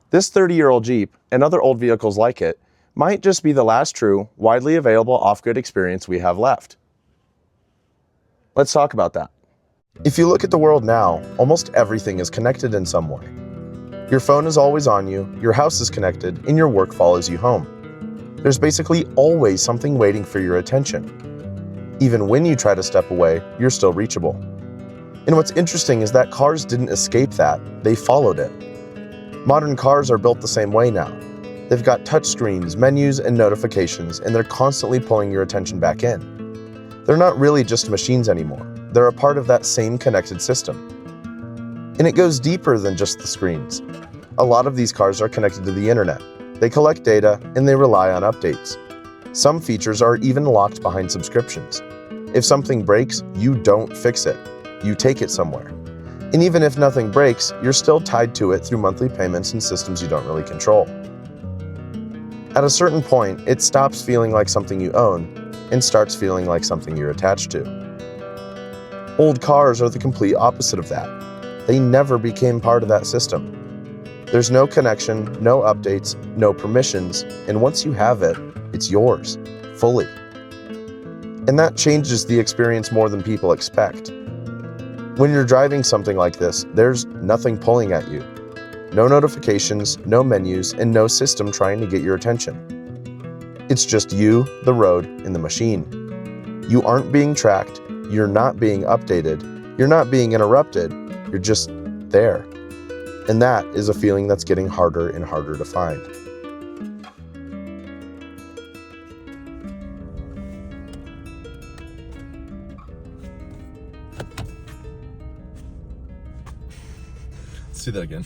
This 30-year-old Jeep, and other old vehicles like it, might just be the last true, widely available off-grid experience we have left. Let's talk about that. If you look at the world now, almost everything is connected in some way. Your phone is always on you, your house is connected, and your work follows you home. There's basically always something waiting for your attention. Even when you try to step away, you're still reachable. And what's interesting is that cars didn't escape that, they followed it. Modern cars are built the same way now. They've got touchscreens, menus, and notifications, and they're constantly pulling your attention back in. They're not really just machines anymore. They're a part of that same connected system. And it goes deeper than just the screens. A lot of these cars are connected to the internet. They collect data, and they rely on updates. Some features are even locked behind subscriptions. If something breaks, you don't fix it. You take it somewhere. And even if nothing breaks, you're still tied to it through monthly payments and systems you don't really control. At a certain point, it stops feeling like something you own and starts feeling like something you're attached to. Old cars are the complete opposite of that. They never became part of that system. There's no connection, no updates, no permissions, and once you have it, it's yours, fully. And that changes the experience more than people expect. When you're driving something like this, there's nothing pulling at you. No notifications, no menus, and no system trying to get your attention. It's just you, the road, and the machine. You aren't being tracked, you're not being updated, you're not being interrupted, you're just there. And that is a feeling that's getting harder and harder to find. Let's do that again.